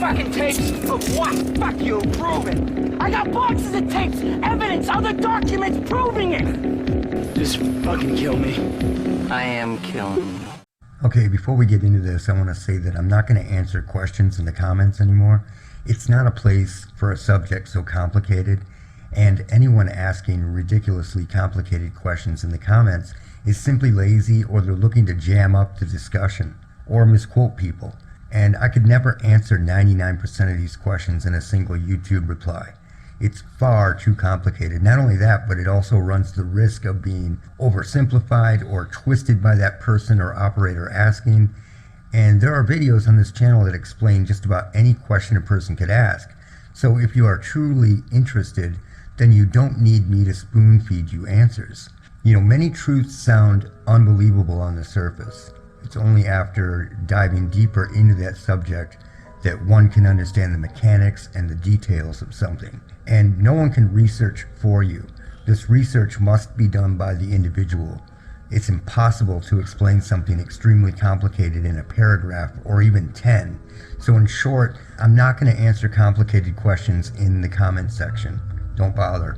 fucking tapes? Of what? Fuck you, prove it. I got boxes of tapes, evidence, other documents proving it. Just fucking kill me. I am killing you. Okay, before we get into this, I want to say that I'm not going to answer questions in the comments anymore. It's not a place for a subject so complicated, and anyone asking ridiculously complicated questions in the comments is simply lazy, or they're looking to jam up the discussion or misquote people. And I could never answer 99% of these questions in a single YouTube reply. It's far too complicated. Not only that, but it also runs the risk of being oversimplified or twisted by that person or operator asking. And there are videos on this channel that explain just about any question a person could ask. So if you are truly interested, then you don't need me to spoon feed you answers. You know, many truths sound unbelievable on the surface. It's only after diving deeper into that subject that one can understand the mechanics and the details of something. And no one can research for you. This research must be done by the individual. It's impossible to explain something extremely complicated in a paragraph or even 10. So in short, I'm not going to answer complicated questions in the comment section. Don't bother.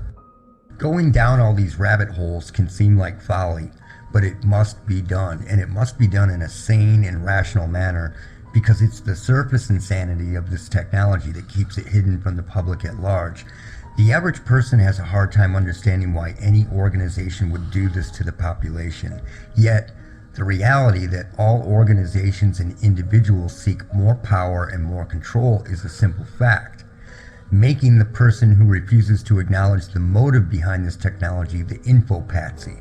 Going down all these rabbit holes can seem like folly, but it must be done, and it must be done in a sane and rational manner, because it's the surface insanity of this technology that keeps it hidden from the public at large. The average person has a hard time understanding why any organization would do this to the population. Yet, the reality that all organizations and individuals seek more power and more control is a simple fact, making the person who refuses to acknowledge the motive behind this technology the info patsy.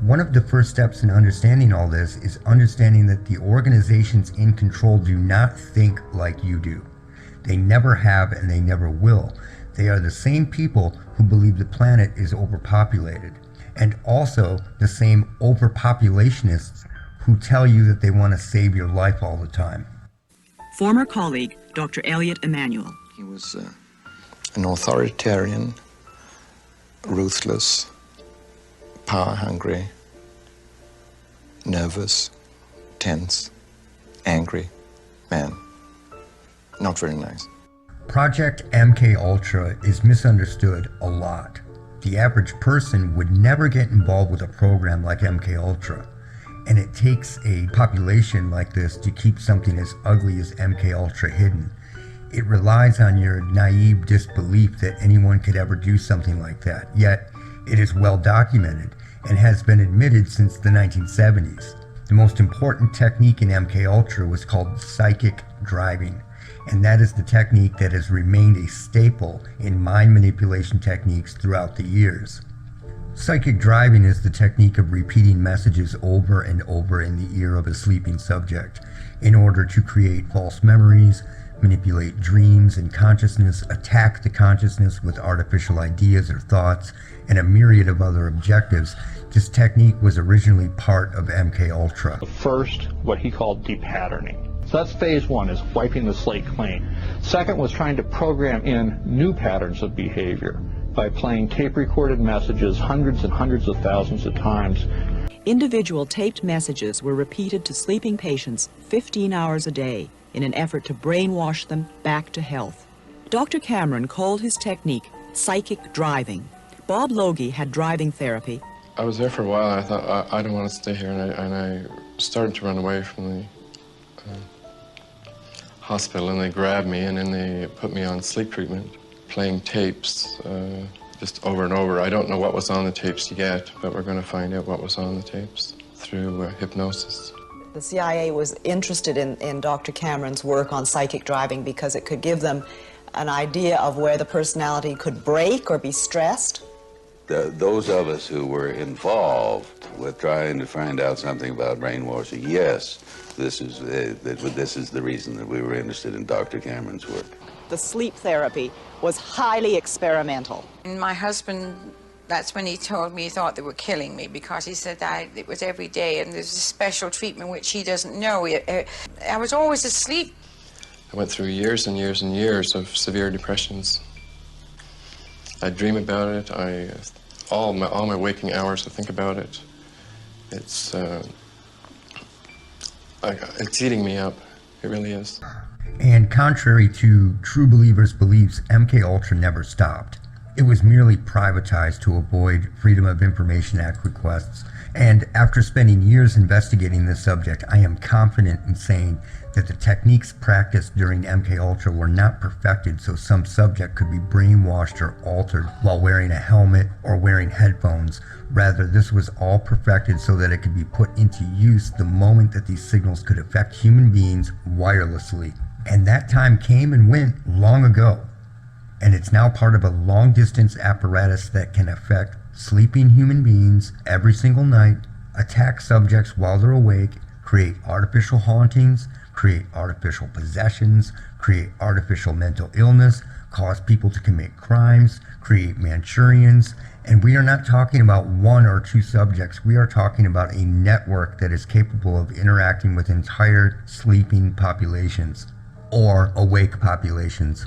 One of the first steps in understanding all this is understanding that the organizations in control do not think like you do. They never have, and they never will. They are the same people who believe the planet is overpopulated, and also the same overpopulationists who tell you that they want to save your life all the time. Former colleague, Dr. Elliot Emanuel. He was an authoritarian, ruthless, power-hungry, nervous, tense, angry man. Not very nice. Project MK Ultra is misunderstood a lot. The average person would never get involved with a program like MK Ultra, and it takes a population like this to keep something as ugly as MK Ultra hidden. It relies on your naive disbelief that anyone could ever do something like that, yet it is well documented and has been admitted since the 1970s. The most important technique in MK Ultra was called psychic driving, and that is the technique that has remained a staple in mind manipulation techniques throughout the years. Psychic driving is the technique of repeating messages over and over in the ear of a sleeping subject in order to create false memories, manipulate dreams and consciousness, attack the consciousness with artificial ideas or thoughts, and a myriad of other objectives. This technique was originally part of MK Ultra. First, what he called depatterning. So that's phase one, is wiping the slate clean. Second was trying to program in new patterns of behavior by playing tape-recorded messages hundreds and hundreds of thousands of times. Individual taped messages were repeated to sleeping patients 15 hours a day in an effort to brainwash them back to health. Dr. Cameron called his technique psychic driving. Bob Logie had driving therapy. I was there for a while, and I thought, I don't want to stay here, and I started to run away from the hospital, and they grabbed me, and then they put me on sleep treatment, playing tapes just over and over. I don't know what was on the tapes yet, but we're going to find out what was on the tapes through hypnosis. The CIA was interested in Dr. Cameron's work on psychic driving because it could give them an idea of where the personality could break or be stressed. Those of us who were involved with trying to find out something about brainwashing, yes, this is the reason that we were interested in Dr. Cameron's work. The sleep therapy was highly experimental. And my husband, that's when he told me he thought they were killing me, because he said that it was every day and there's a special treatment which he doesn't know. I was always asleep. I went through years and years and years of severe depressions. I dream about it. All my waking hours, I think about it. It's eating me up. It really is. And contrary to true believers' beliefs, MK Ultra never stopped. It was merely privatized to avoid Freedom of Information Act requests. And after spending years investigating this subject, I am confident in saying that the techniques practiced during MK Ultra were not perfected so some subject could be brainwashed or altered while wearing a helmet or wearing headphones. Rather, this was all perfected so that it could be put into use the moment that these signals could affect human beings wirelessly. And that time came and went long ago. And it's now part of a long-distance apparatus that can affect sleeping human beings every single night, attack subjects while they're awake, create artificial hauntings, create artificial possessions, create artificial mental illness, cause people to commit crimes, create Manchurians. And we are not talking about one or two subjects. We are talking about a network that is capable of interacting with entire sleeping populations or awake populations.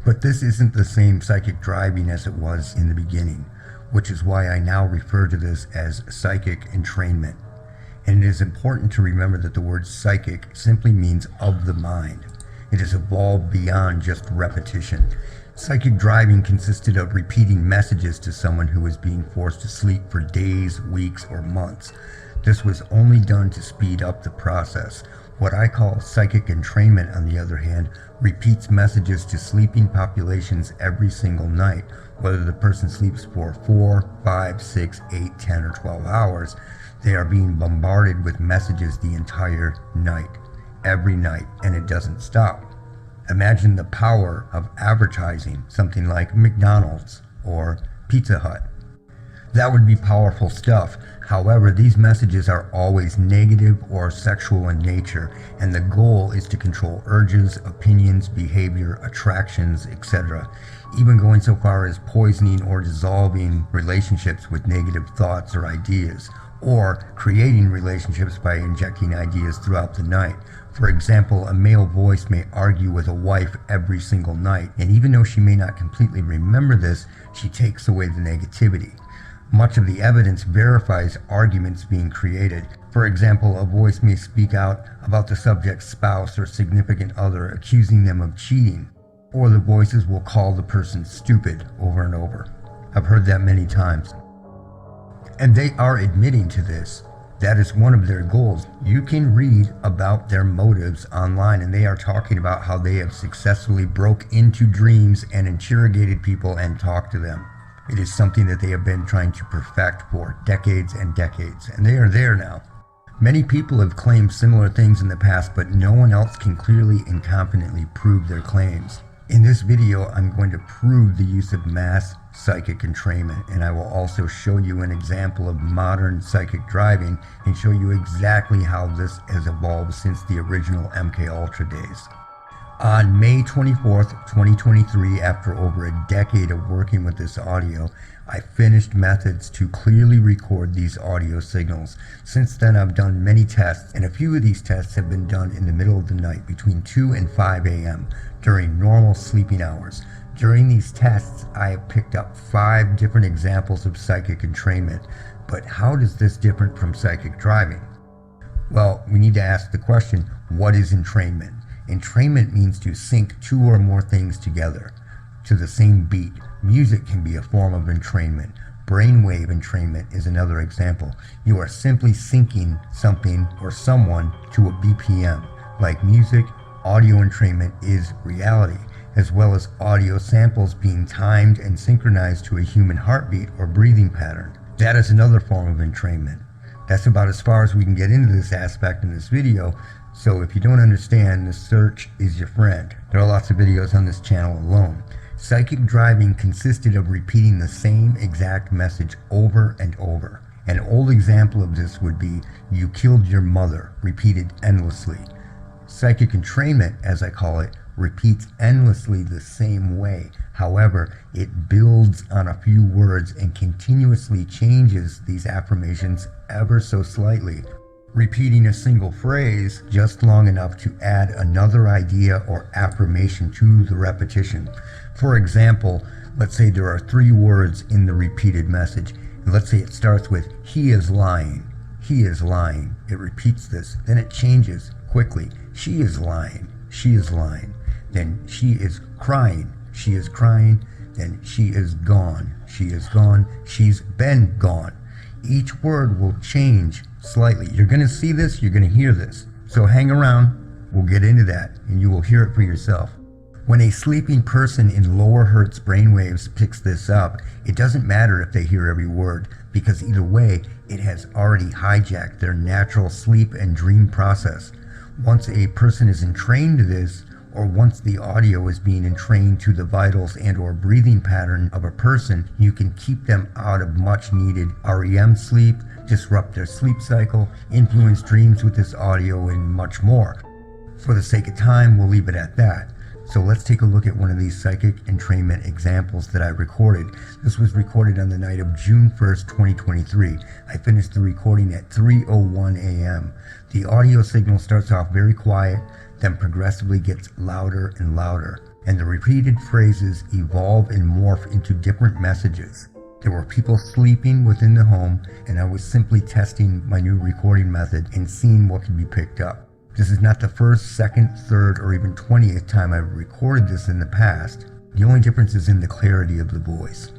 But this isn't the same psychic driving as it was in the beginning, which is why I now refer to this as psychic entrainment. And it is important to remember that the word psychic simply means of the mind. It has evolved beyond just repetition. Psychic driving consisted of repeating messages to someone who was being forced to sleep for days, weeks, or months. This was only done to speed up the process. What I call psychic entrainment, on the other hand, repeats messages to sleeping populations every single night, whether the person sleeps for 4, 5, 6, 8, 10, or 12 hours. They are being bombarded with messages the entire night, every night, and it doesn't stop. Imagine the power of advertising something like McDonald's or Pizza Hut. That would be powerful stuff. However, these messages are always negative or sexual in nature, and the goal is to control urges, opinions, behavior, attractions, etc., even going so far as poisoning or dissolving relationships with negative thoughts or ideas, or creating relationships by injecting ideas throughout the night. For example, a male voice may argue with a wife every single night, and even though she may not completely remember this, she takes away the negativity. Much of the evidence verifies arguments being created. For example, a voice may speak out about the subject's spouse or significant other, accusing them of cheating, or the voices will call the person stupid over and over. I've heard that many times. And they are admitting to this. That is one of their goals. You can read about their motives online, and they are talking about how they have successfully broke into dreams and interrogated people and talked to them. It is something that they have been trying to perfect for decades and decades, and they are there now. Many people have claimed similar things in the past, but no one else can clearly and confidently prove their claims. In this video, I'm going to prove the use of mass psychic entrainment, and I will also show you an example of modern psychic driving and show you exactly how this has evolved since the original MK Ultra days. On May 24th, 2023, after over a decade of working with this audio, I finished methods to clearly record these audio signals. Since then, I've done many tests, and a few of these tests have been done in the middle of the night between 2 and 5 a.m. during normal sleeping hours. During these tests, I have picked up 5 different examples of psychic entrainment. But how does this differ from psychic driving? Well, we need to ask the question, what is entrainment? Entrainment means to sync 2 or more things together to the same beat. Music can be a form of entrainment. Brainwave entrainment is another example. You are simply syncing something or someone to a BPM. Like music, audio entrainment is reality, as well as audio samples being timed and synchronized to a human heartbeat or breathing pattern. That is another form of entrainment. That's about as far as we can get into this aspect in this video. So if you don't understand, the search is your friend. There are lots of videos on this channel alone. Psychic driving consisted of repeating the same exact message over and over. An old example of this would be, "You killed your mother," repeated endlessly. Psychic entrainment, as I call it, repeats endlessly the same way. However, it builds on a few words and continuously changes these affirmations ever so slightly, repeating a single phrase just long enough to add another idea or affirmation to the repetition. For example, let's say there are 3 words in the repeated message. And let's say it starts with, "He is lying." He is lying. It repeats this. Then it changes quickly. "She is lying." she is lying. Then she is crying. She is crying. Then she is gone. She is gone. She's been gone. Each word will change slightly. You're going to see this. You're going to hear this. So hang around. We'll get into that, and you will hear it for yourself. When a sleeping person in lower hertz brainwaves picks this up, it doesn't matter if they hear every word, because either way, it has already hijacked their natural sleep and dream process. Once a person is entrained to this, or once the audio is being entrained to the vitals and or breathing pattern of a person, you can keep them out of much needed REM sleep, disrupt their sleep cycle, influence dreams with this audio, and much more. For the sake of time, we'll leave it at that. So let's take a look at one of these psychic entrainment examples that I recorded. This was recorded on the night of June 1st, 2023. I finished the recording at 3:01 a.m. The audio signal starts off very quiet, then progressively gets louder and louder, and the repeated phrases evolve and morph into different messages. There were people sleeping within the home, and I was simply testing my new recording method and seeing what could be picked up. This is not the first, second, third, or even 20th time I've recorded this in the past. The only difference is in the clarity of the voice.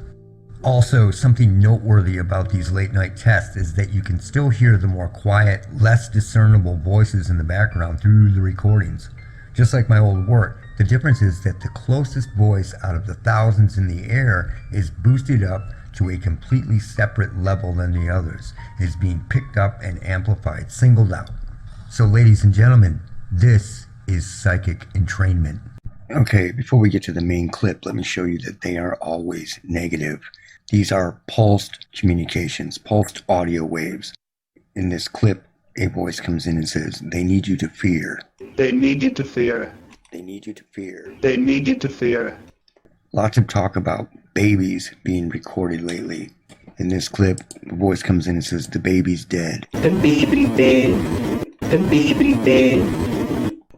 Also, something noteworthy about these late night tests is that you can still hear the more quiet, less discernible voices in the background through the recordings. Just like my old work, the difference is that the closest voice out of the thousands in the air is boosted up to a completely separate level than the others. It is being picked up and amplified, singled out. So ladies and gentlemen, this is psychic entrainment. Okay, before we get to the main clip, let me show you that they are always negative. These are pulsed communications, pulsed audio waves. In this clip, a voice comes in and says, "They need you to fear. They need you to fear. They need you to fear. They need you to fear." Lots of talk about babies being recorded lately. In this clip, the voice comes in and says, "The baby's dead. The baby's dead. The baby's dead."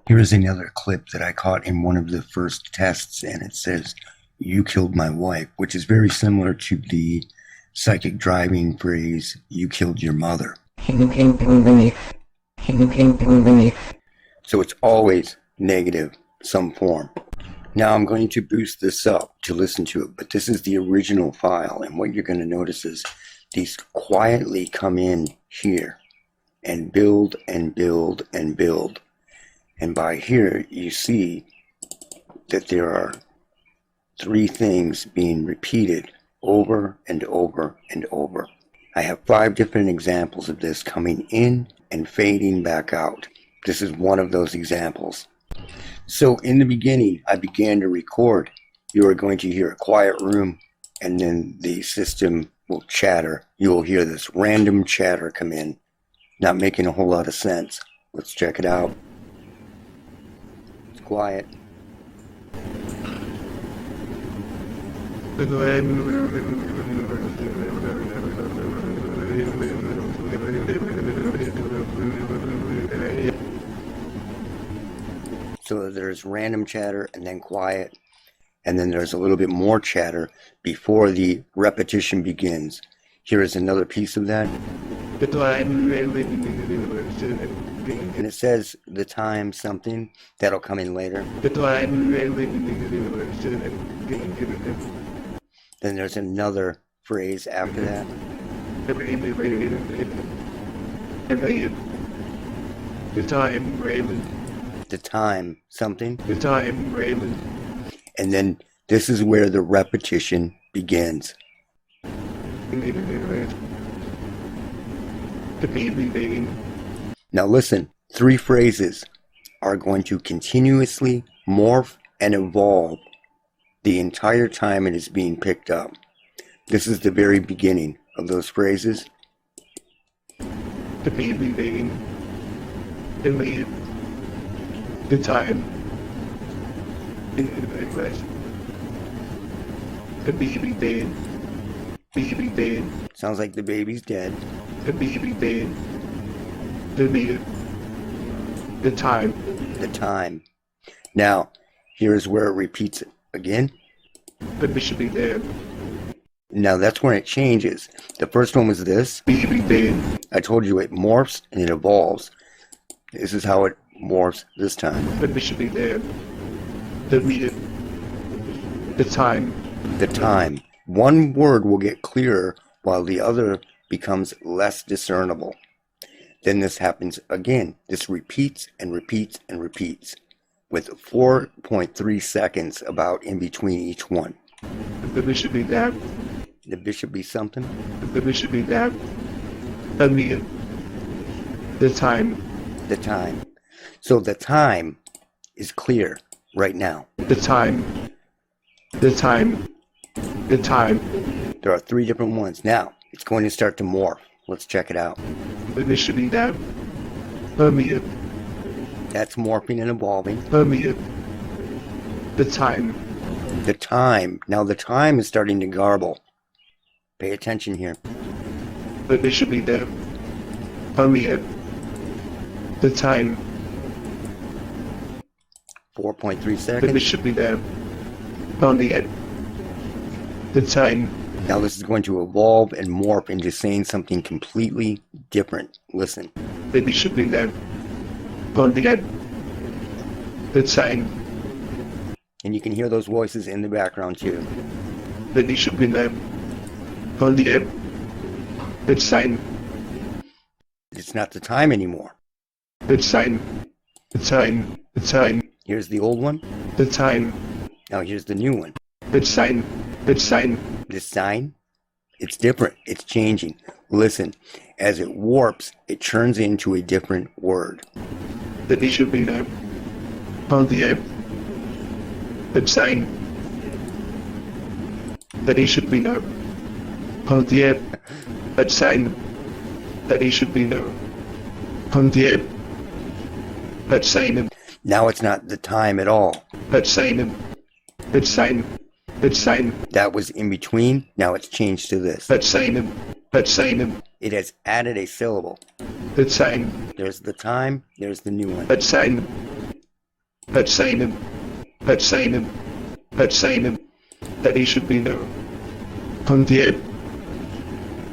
Here is another clip that I caught in one of the first tests, and it says, "You killed my wife," which is very similar to the psychic driving phrase, "You killed your mother." So it's always negative, some form. Now I'm going to boost this up to listen to it, but this is the original file, and what you're going to notice is these quietly come in here and build and build and build. And by here you see that there are 3 things being repeated over and over and over. I have 5 different examples of this coming in and fading back out. This is one of those examples. So in the beginning, I began to record. You are going to hear a quiet room, and then the system will chatter. You will hear this random chatter come in, not making a whole lot of sense. Let's check it out. It's quiet. So there's random chatter and then quiet, and then there's a little bit more chatter before the repetition begins. Here is another piece of that. And it says the time something. That'll come in later. Then there's another phrase after that. The time, Raymond. The time something. The time, Raymond. And then this is where the repetition begins. The baby baby. Now listen, 3 phrases are going to continuously morph and evolve the entire time it is being picked up. This is the very beginning of those phrases. The baby baby. The baby. The time. The baby dead. Baby dead. Sounds like the baby's dead. The baby dead. The baby. The time. The time. Now, here's where it repeats it again. The baby be dead. Now that's when it changes. The first one was this. Baby dead. I told you it morphs and it evolves. This is how it morphs this time. But we should be there. The meter. The time. The time. One word will get clearer while the other becomes less discernible. Then this happens again. This repeats and repeats and repeats, with 4.3 seconds about in between each one. The bishop be there. The bishop be something. The bishop be there. The meter. The time. The time. So the time is clear right now. The time. The time. The time. There are 3 different ones. Now, it's going to start to morph. Let's check it out. The bishop be there. The meter. That's morphing and evolving. The meter. The time. The time. Now the time is starting to garble. Pay attention here. The bishop be there. The meter. The time. 4.3 The seconds. bishop be there. On the end. The time. Now this is going to evolve and morph into saying something completely different. Listen. The bishop be there. On the end. The time. And you can hear those voices in the background too. The bishop be there. On the end. The time. It's not the time anymore. The time. The time. The time. Here's the old one. The time. Now here's the new one. The sign. The sign. The sign? It's different. It's changing. Listen. As it warps, it turns into a different word. The bishop be there. On the end. The sign. The bishop be there. On the end. The sign. The bishop be there. On the end. The sign. Now it's not the time at all. The sign. The sign. The sign. That was in between. Now it's changed to this. The sign. The sign. It has added a syllable. The sign. There's the time. There's the new one. The sign. The sign. The sign. The sign. That he should be there. On the end.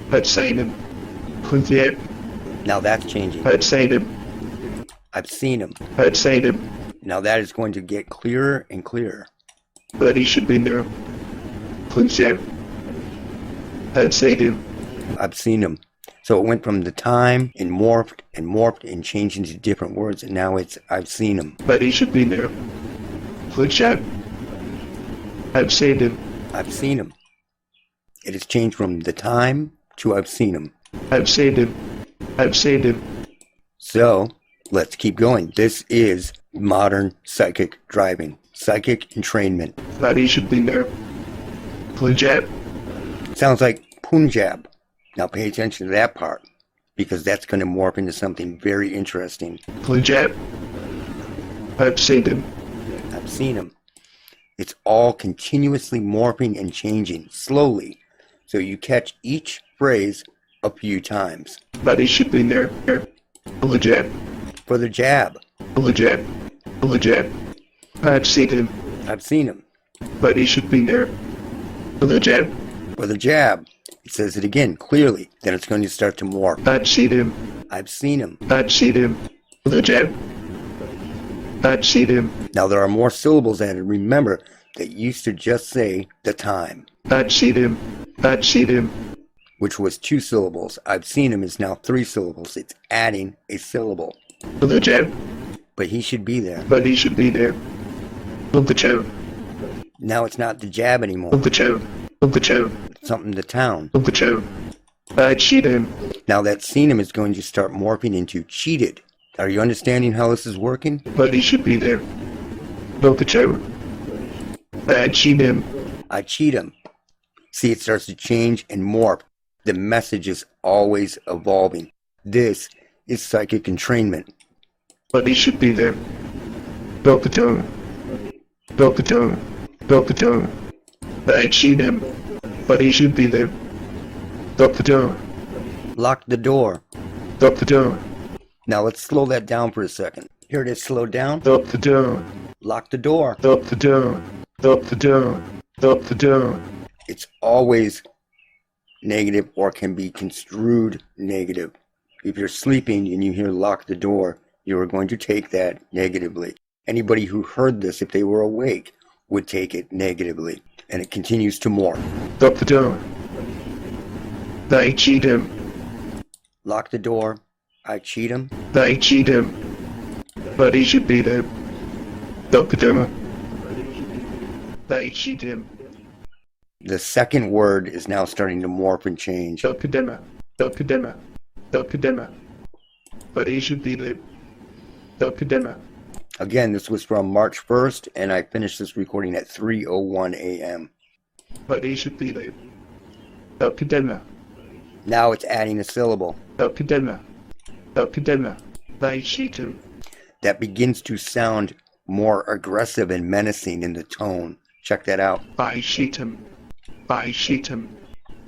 The sign. On the end. Now that's changing. The sign. I've seen him. The sign. Now that is going to get clearer and clearer. That he should be there. Punch out. I'd say to him. I've seen him. So it went from the time and morphed and changed into different words, and now it's I've seen him. That he should be there. Punch out. I've seen him. I've seen him. It has changed from the time to I've seen him. I've seen him. I've seen him. So let's keep going. This is modern psychic driving. Psychic entrainment. That he should be there. Punch out. Sounds like Punjab. Now pay attention to that part, because that's going to morph into something very interesting. Punch out. I've seen him. I've seen him. It's all continuously morphing and changing, slowly, so you catch each phrase a few times. That he should be there. Punch out. For the jab. Punch out. Punch out. I've seen him. I've seen him. But he should be there. Punch out. For the jab. It says it again, clearly. Then it's going to start to morph. I've seen him. I've seen him. I've seen him. Punch out. I've seen him. Now there are more syllables added. Remember, that used to just say the time. I've seen him. I've seen him. Which was 2 syllables. I've seen him is now 3 syllables. It's adding a syllable. Punch out. But he should be there. But he should be there. Punch out. Now it's not the jab anymore. Punch out. Punch out. It's something the town. Punch out. I've seen him. Now that seen him is going to start morphing into cheated. Are you understanding how this is working? But he should be there. Punch out. I've seen him. I cheat him. See, it starts to change and morph. The message is always evolving. This is psychic entrainment. But he should be there. Punch out. Punch out. Punch out. I've seen him. But he should be there. Punch out. Lock the door. Punch out. Now let's slow that down for a second. Here it is slowed down. Punch out. Lock the door. Punch out. Punch out. Punch out. It's always negative or can be construed negative. If you're sleeping and you hear lock the door, you are going to take that negatively. Anybody who heard this, if they were awake, would take it negatively. And it continues to morph. Lock the door. They cheat him. Lock the door. I cheat him. They cheat him. But he should be there. Lock the door. They cheat him. The second word is now starting to morph and change. Lock the door. Lock the door. Lock the door. But he should be there. Lock the door. Again, this was from March 1st, and I finished this recording at 3:01 a.m. But he should be there. Lock the door. Now it's adding a syllable. Lock the door. Lock the door. They cheat him. That begins to sound more aggressive and menacing in the tone. Check that out. I cheat him. I cheat him.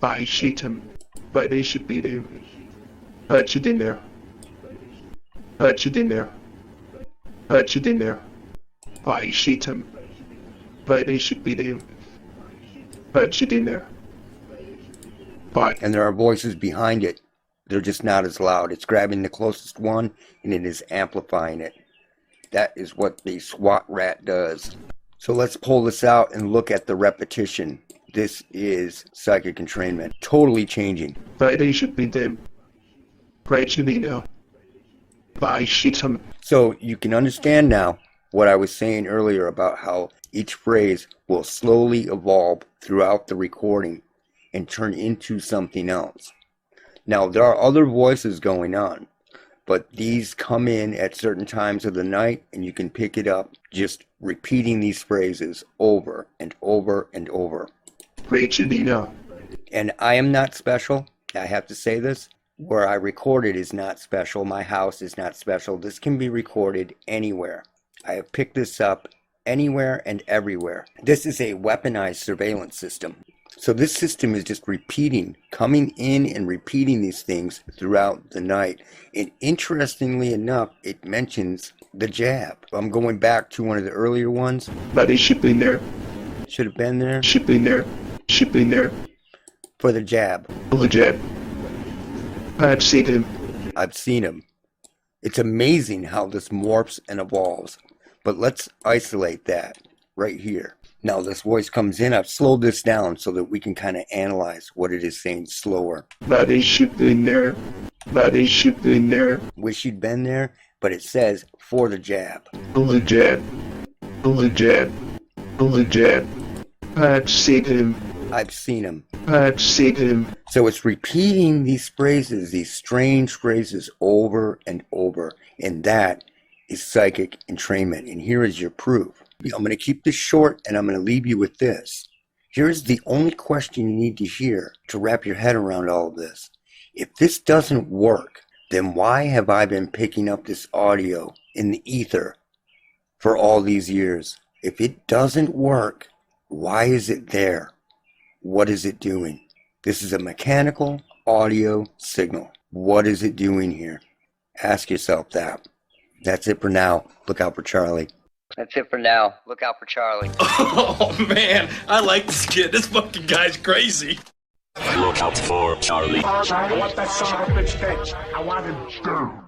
I cheat him. But he should be there. Hurt you in there. Hurt you in there. Hurt you in there. I cheat him. But he should be there. Hurt you in there. But And there are voices behind it. They're just not as loud. It's grabbing the closest one and it is amplifying it. That is what the SWAT rat does. So let's pull this out and look at the repetition. This is psychic entrainment. Totally changing. but he should be there. Right you know. I cheat him. So you can understand now what I was saying earlier about how each phrase will slowly evolve throughout the recording and turn into something else. Now there are other voices going on, but these come in at certain times of the night and you can pick it up just repeating these phrases over and over and over. Right you know. And I am not special. I have to say this. Where I record it is not special. My house is not special. This can be recorded anywhere. I have picked this up anywhere and everywhere. This is a weaponized surveillance system. So this system is just repeating, coming in and repeating these things throughout the night. And interestingly enough, it mentions the jab. I'm going back to one of the earlier ones. But he should be there. Should have been there. Should be there. Should be there. For the jab. The jab. I've seen him. I've seen him. It's amazing how this morphs and evolves. But let's isolate that right here. Now this voice comes in. I've slowed this down so that we can kind of analyze what it is saying slower. But he should be there. But he should be there. Wish you'd been there, but it says for the jab. The jab. The jab. The jab. I've seen him. I've seen him. I've seen him. So it's repeating these phrases, these strange phrases over and over. And that is psychic entrainment. And here is your proof. I'm going to keep this short and I'm going to leave you with this. Here's the only question you need to hear to wrap your head around all of this. If this doesn't work, then why have I been picking up this audio in the ether for all these years? If it doesn't work, why is it there? What is it doing? This is a mechanical audio signal. What is it doing here? Ask yourself that. That's it for now. Look out for Charlie. That's it for now. Look out for Charlie. Oh, man. I like this kid. This fucking guy's crazy. Look out for Charlie. Charlie, what that son of a bitch did. I want him dead.